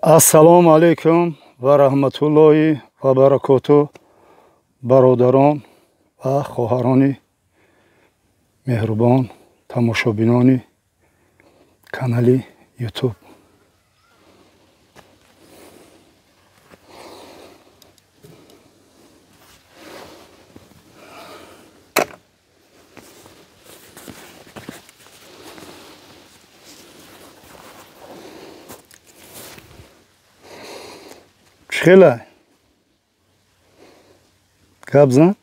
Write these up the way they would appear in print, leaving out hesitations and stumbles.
Ассалому алайкум ва раҳматуллоҳи ва баракоту бародарон ва хоҳарони меҳрубон, тамошобинони канали YouTube. Чхелай. Габзан?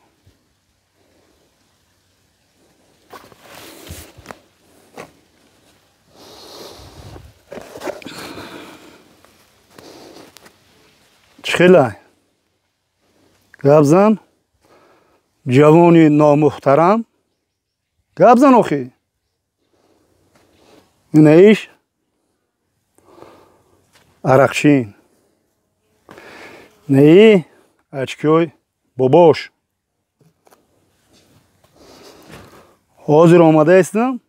Чхелай. Габзан? Ҷавони номуҳтарам? Габзан охи? Инаиш? Арақчин. Не, очкой, бобош. Ҳозир омадаистам.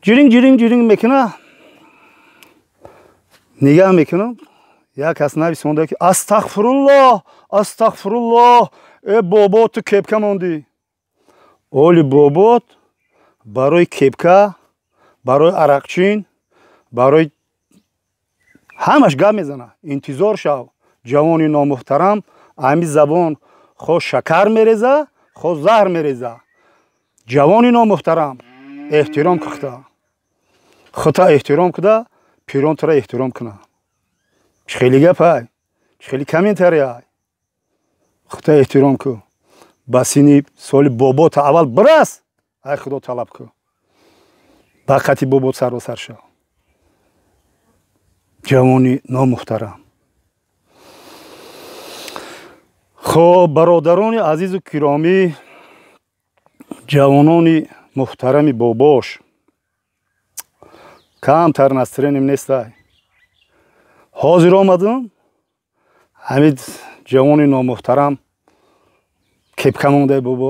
Ҷиринг мекуна. Нигоҳ мекунам. Як кас нависонда ки астағфируллоҳ, бобо ту кепка монди. Оли бобот барои кепка, барои арақчин, барои ҳамаш гап мезана. Интизор шав. Ҷавони номуҳтарам ами забон хо шакар мереза, хо заҳр мереза. Ҷавони номуҳтарам эҳтиром кухта. Хута эҳтиром куда, пирон тара эҳтиром куна. Чхели гапай, чхели комментарияй. Хута эҳтиром ку. Ба сини соли бобота аввал бирас. Ай худо талаб ку. Ба қати бобот сарва сар шав. ҷавони номуҳтарам. хоб бародарони азизу киромӣ, ҷавонони муҳтарами бобош, камтар настроеним нестай. ҳозир омадам ҳамид ҷавони номуҳтарам кепка мондай бобо.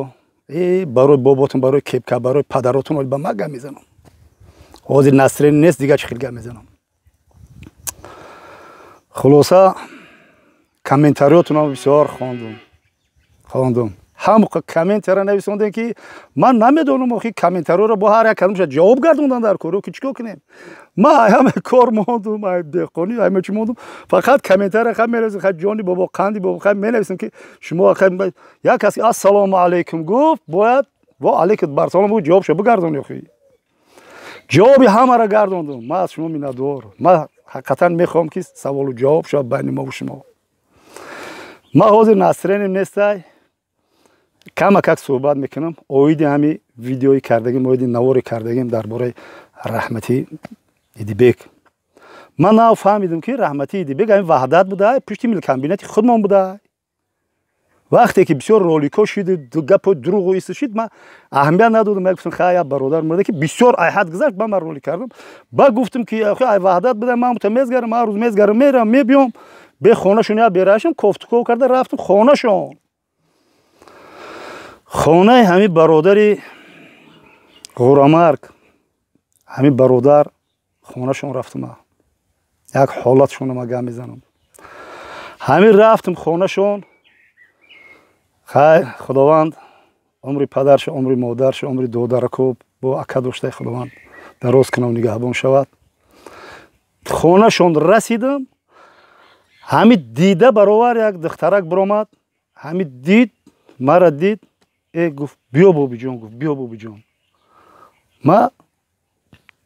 Барои боботум, барои кепка, барои падаротум ба ма гап мезанам. ҳозир настроен нест, дига чӣ хел гап мезанам. خلاصه комментариётон бисёр хондум. ҳамуқа комментара нависондем ки ман намедонам охи комментариёро бо ҳар як кадомша ҷавоб гардондан дар коро ки чикор кунем. Ман ҳама кор мондум, ай деҳқонӣ, ҳама чӣ мондум. Фақат комментара хам менависем, хай ҷони бобо, қанди бобо, хай менависем ки шумо як кас ассалому алайкум гуфт, бояд во алайкум барсалом бу ҷавобшо бигардони охи. ҷавоби ҳамаро гардондум. Ман аз шумо миннатдор. Ман ҳақиқатан мехоҳам ки саволу ҷавоб шавад байни мо ва шумо. Ман ҳозир настроеним нестай. Камакак суҳбат мекунам. Оиди ҳами видеои кардагим, оиди навори кардагим дар бораи Раҳмати Идибек. Ман нав фаҳмидам ки Раҳмати Идибек ҳами ваҳдат буда, пушти милкомбинати худмон буда. вақте ки бисёр ролико шиди, гапои дуруғу иса шид, ман аҳамият надодам. Як гуфтам хай бародар мурда ки бисёр айҳад гузашт, ба ман ролик кардам. Ба гуфтам ки ай ваҳдат буда, ман мута мезгарам, ҳар рӯз мезгарам, мерам, мебиём, бе хонашон я берашам, кофтуков карда рафтам хонашон. хонаи ҳами бародари Ғурамарг, ҳами бародар хонашон рафтам. Як ҳолатшон ма гап мезанам. ҳами рафтам хонашон. хай худованд умри падаршо, умри модаршо, умри додарако бо ака доштаи худованд дароз кунав, нигаҳбон шавад. хонашон расидам. ҳами дида баровар як духтарак биромад. ҳами дид, мара дид, гуфт биё бобиҷон, гуфт биё бобиҷон. ма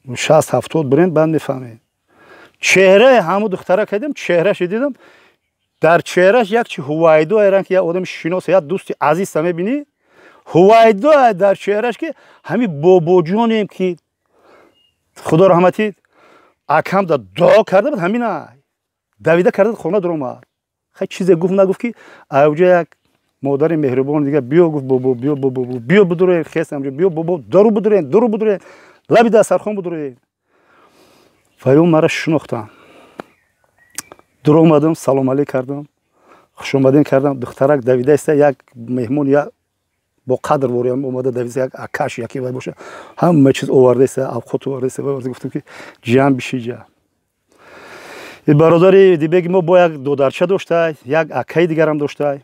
60-70 бирем банд мефаҳмем. чеҳраи ҳаму духтарака дидам, чеҳрашо дидам. дар чеҳраш як чи ҳувайдо айран ки як одами шинос, як дӯсти азиза мебинӣ. ҳувайдо дар чеҳраш ки ҳами бобоҷонем ки худо раҳмати акам да дуо карда буд, ҳаминай давида карда хона дуромад. хай чизе гуфт нагуфт ки авҷа як модари меҳрубон дига биё, гуфт бобо, биё бобо, биё бидуроен, хес амҷа, биё бобо, дару бидуроен, лаби дастархон бидуроен. фаём мара шунохтам. дур омадам, салом алейк кардам, хушомадин кардам. духтарак давида иста, як меҳмон, як бо қадр вориам омада давида, як акаш яке вай боша, ҳама чиз оварда иста, авқот оварда иста. Вай гуфтам ки ҷам бишиҷа. برادری دیگه ما با یک دودرچه داشته، یک اکای دیگر هم داشته.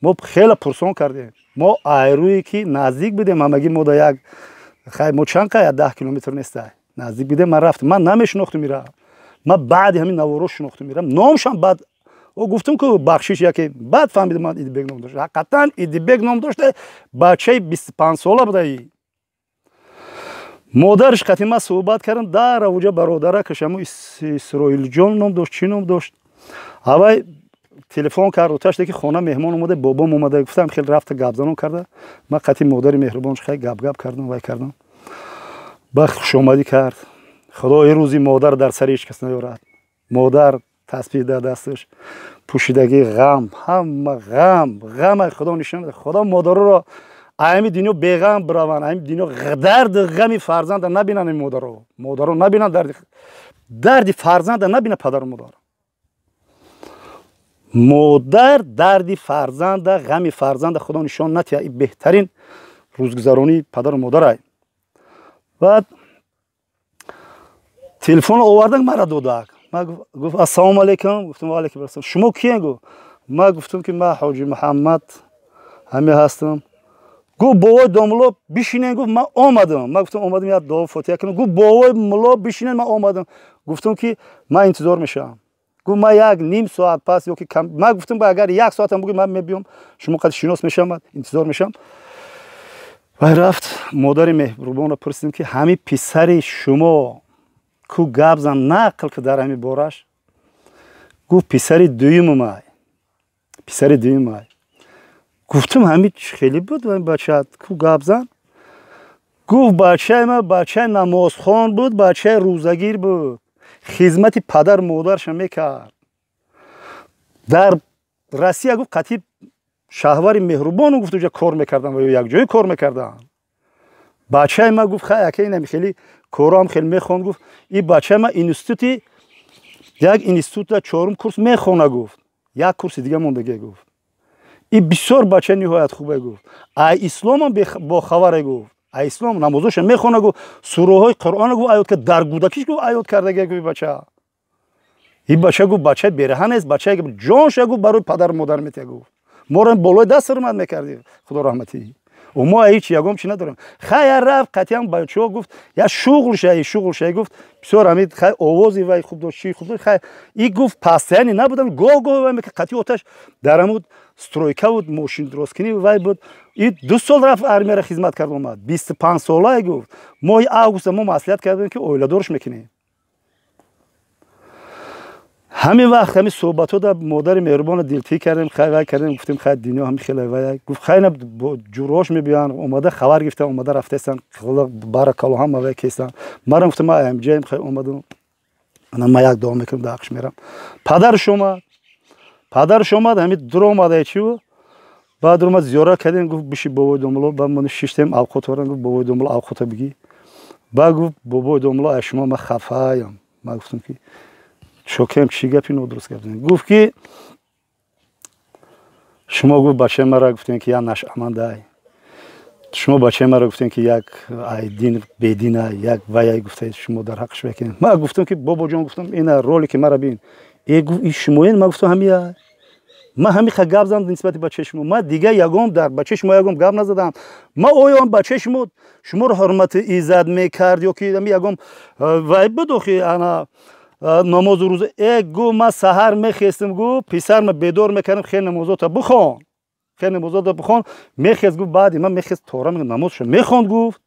ما خیلی پرسان کردیم. ما ایرویی که نزدیک بودیم، همگی ما در یک خیلی ما چند قاید 10 کیلومتر نیسته. نزدیک بودیم، من رفتم. من نمیشناختم میرم. من بعد همین نوارو شناختم میرم. نامشم بعد او گفتم که بخشش یکی بعد فهمیدم من ایدیبگ نام داشت. حقیقتا ایدیبگ نام داشته. بچه 25 ساله بوده. مادرش قطعی ما صحبت کردم در اوجا برادره که شما اسرائیل جان نام داشت، چی نام داشت. اول تلفن کرد و تاشت که خانه مهمان اومده، بابام اومده. گفتم خیلی رفت گپ زنم کرده. من قطعی مادر مهربانش خیلی گپ کردم و کردم. با خوش اومدی کرد. خدا یه روزی مادر در سر هیچ کس نیارد. مادر تسبیح در دستش، پوشیدگی غم، همه غم خدا نشان میده. خدا مادر رو ایمی دینو بیغم بروان، ایمی دینو درد غمی فرزند نبینن. مادر رو نبینن، درد فرزند نبینه پدر و مادر. مادر دردی فرزند، غمی فرزند خدا نشان نتیه. این بهترین روزگذرانی پدر و مادر. بعد تلفن آوردن مرا دادک. ما گفت السلام علیکم. گفتم و علیکم السلام. شما کیه؟ گفت ما گفتم که من حاجی محمد همه هستم. گفت بابای داملا بشینین. گفت من آمدم. ما گفتم آمدم یا دعا فاتحه کنم. گفت بابای ملا بشینین، من آمدم. گفتم که من انتظار میشم. گفت ما یک نیم ساعت پس یا که کم. ما گفتم اگر یک ساعت هم بگید من میبیام، شما قد شناس میشم، انتظار میشم. و رفت مادر مهربان رو پرسیدم که همین پسر شما کو گپ زن نقل که در همین بارش. گفت پسر دویم مای. پسر دویم مای. گفتم همین خیلی بود و این بچه کو گپ زن. گفت بچه ما بچه نمازخوان بود، بچه روزگیر بود، خدمت پدر مادرش میکرد. در روسیه گفت قطعی شهوار مهربان گفت اونجا کار میکردن و یک جای کار میکردن. بچه ما گفت خیلی خیلی کارام خیلی میخوان. گفت این بچه ما اینستیتوتی یک اینستیتوت چهارم کورس میخونه. گفت یک کورس دیگه موندگی. گفت این بسیار بچه نهایت خوبه. گفت ای اسلام هم با خبره. گفت ای اسلام نمازش میخونه. گفت سوره های قرآن گفت آیات که در کودکیش گفت آیات کرده. گفت بچه این بچه گفت بچه برهنه است، بچه که جانش گفت برای پدر مادر میته. گفت ما رو بالای دست رحمت میکردی خدا رحمتی و ما هیچ یگام چی نداریم. خیر رفت قطعا بچه‌ها گفت یا شغل گفت بسیار امید خیر آوازی وای خوب داشت، چی خوب داشت. خیر این گفت پستانی نبودن گو میگه قطعی آتش درمود استرویکا بود، ماشین درست کنی وای بود. این 2 سال رفت ارمیه را خدمت کرد اومد. 25 ساله. گفت ما اوگوست ما مصلحت کردیم که اویلادورش میکنیم. همین وقت همین صحبت ها در مادر مهربان دلتی کردیم، خیلی کردیم. گفتیم خیلی دنیا همین خیلی وای. گفت خیلی جوراش میبیان اومده خبر گرفته اومده رفتهستن خدا بارک الله هم وای کیستن. من گفتم ما ام جیم خیلی اومدم. من یک دعا میکنم داخش میرم. پدر شما همین درو اومده چیو بعد اومد زیارت کردیم. گفت بشی بابای داملا. بعد من شیشتم اوقات ورن. گفت بابای داملا اوقات بگی. بعد گفت بابای داملا شما من خفایم. من گفتم که شوکم چی گپی نو درست کردین. گفت که شما گفت بچه مرا گفتین که یا نشأمنده. شما بچه مرا گفتین که یک دین بدینه یک وای گفته شما در حقش بکنین. من گفتم که بابا جان گفتم این رولی که مرا بین این شما این. من گفتم همین من همین گپ زدم نسبت به بچه شما. من دیگه یگام در بچه شما یگام گپ نزدم. من اویام بچه شما رو حرمت ایزد میکرد یا که یگام وای بدوخی انا نماز روزه گو ما سحر میخستم. گو پسر ما بیدار میکردم خیلی نمازات بخون. میخست. گفت بعد من میخست تورا نمازش میخوند. گفت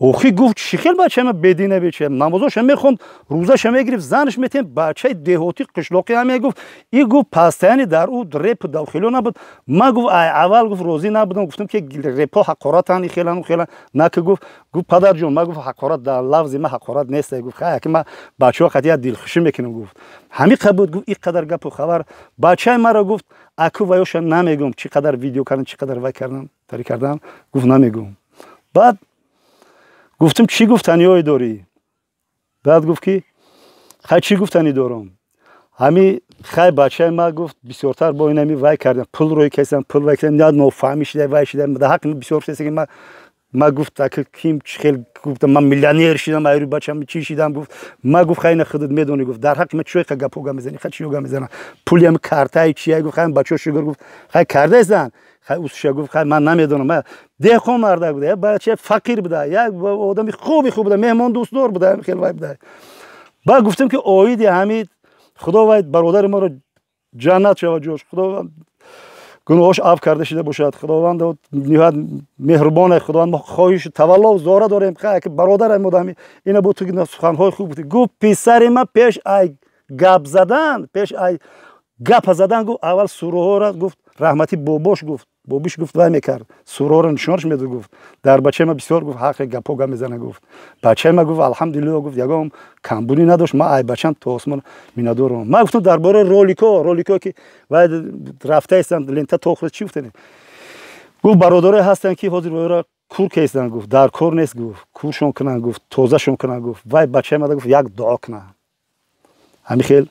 اوخی گفت چی خیلی بچه ما بدینه بچه نمازش میخوند روزش میگرفت زنش میتیم بچه دهاتی قشلاقی هم گفت این گفت پستانی در او رپ داخلی نبود. ما گفت اول گفت روزی نبودم. گفتم که رپا حقارت خیلی نه که گفت پدر جون ما گفت حقارت در لفظ ما حقارت نیست. گفت خیلی که ما بچه ها قضیه دلخوشی میکنم. گفت همین قبول. گفت این قدر گپ و خبر بچه مرا گفت اکو وایوش نمیگم چی قدر ویدیو کردن چی قدر وای کردن تری کردن. گفت نمیگم. بعد گفتم چی گفتنی داری؟ بعد گفت که خیلی چی گفتنی دارم. همین خیلی بچه ما گفت بسیارتر با این همی وای کردن پول روی کسیم پول وای کردن نه نفهمی شده وای شده در حق بسیار چیزی که ما ما گفت که کیم خیلی گفت من میلیونر شدم ایرو بچم چی شدم گفت ما گفت خیلی خودت میدونی گفت در حق من چوی گپوگا میزنی خیلی چیوگا میزنم پولی هم کارتای چیه گفت خیلی بچه شگر گفت خیلی کرده زن خیلی اوسش گفت خیلی من نمیدونم من دهقان مرد بوده بچه فقیر بوده یک آدمی خوب بوده مهمان دوست دار بوده خیلی وای بوده با گفتم که اوید حمید خداوند برادر ما رو جنت شود جوش خداوند گناهش عفو کرده شده باشد خداوند نهایت مهربان خداوند ما خواهش تولا و زاره داریم که برادر مدامی اینا بود تو سخنهای خوب بود گفت پسر ما پیش ای گپ زدن پیش ای گپ زدن گفت اول سوره را گفت رحمتی باباش گفت بابیش گفت وای میکرد سوره را نشونش میده گفت در بچه ما بسیار گفت حق گپا میزنه گفت بچه ما گفت الحمدلله گفت یگام کمبونی نداشت ما ای بچم تو آسمان میندارم ما گفتم درباره رولیکو که وای رفته هستند لنتا توخ چی گفتن گفت برادرای هستن که حاضر برای کور کیستن گفت در کور نیست گفت کورشون کنن گفت توزهشون کنن گفت وای بچه ما گفت یک دعا کنه همین خیلی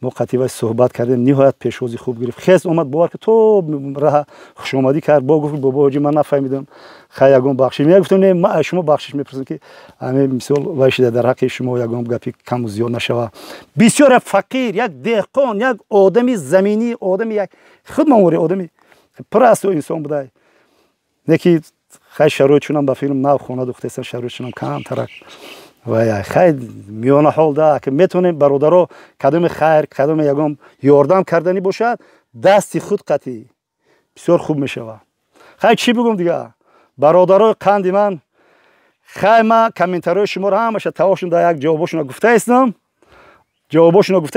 ما قطعی صحبت کردیم نهایت پیشوازی خوب گرفت خیز اومد باور که تو راه خوش اومدی کرد با گفت بابا جی من نفهمیدم خیلی یگام بخشش میگفتم نه ما شما بخشش میپرسم که همین مثال وایشیده در حق شما یگام گپی کم و زیاد نشوه بسیار فقیر یک دهقان یک آدمی زمینی آدمی یک خود ماموری آدمی پر است انسان بوده یکی خیلی شروعشون با فیلم نو خونه دخترستان شروعشون کم ترک و خیلی میانه حال ده که میتونیم برادرها کدام خیر کدام یگام یاردم کردنی باشد دستی خود قطعی بسیار خوب میشوه خیلی چی بگم دیگه برادرها قندی من خیلی ما کامنتارهای شما را همشه تواشون در یک جوابشون گفته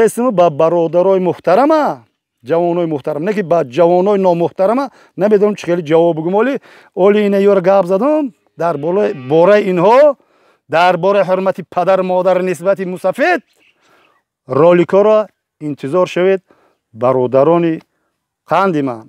هستم با برادرهای محترمه جوانای محترم نه که با جوانای نامحترمه نمیدونم چه خیلی جواب بگم اولی اینا یور گپ زدم در باره اینها درباره حرمت پدر مادر نسبت مسافت رولیکا را انتظار شوید برادران قند من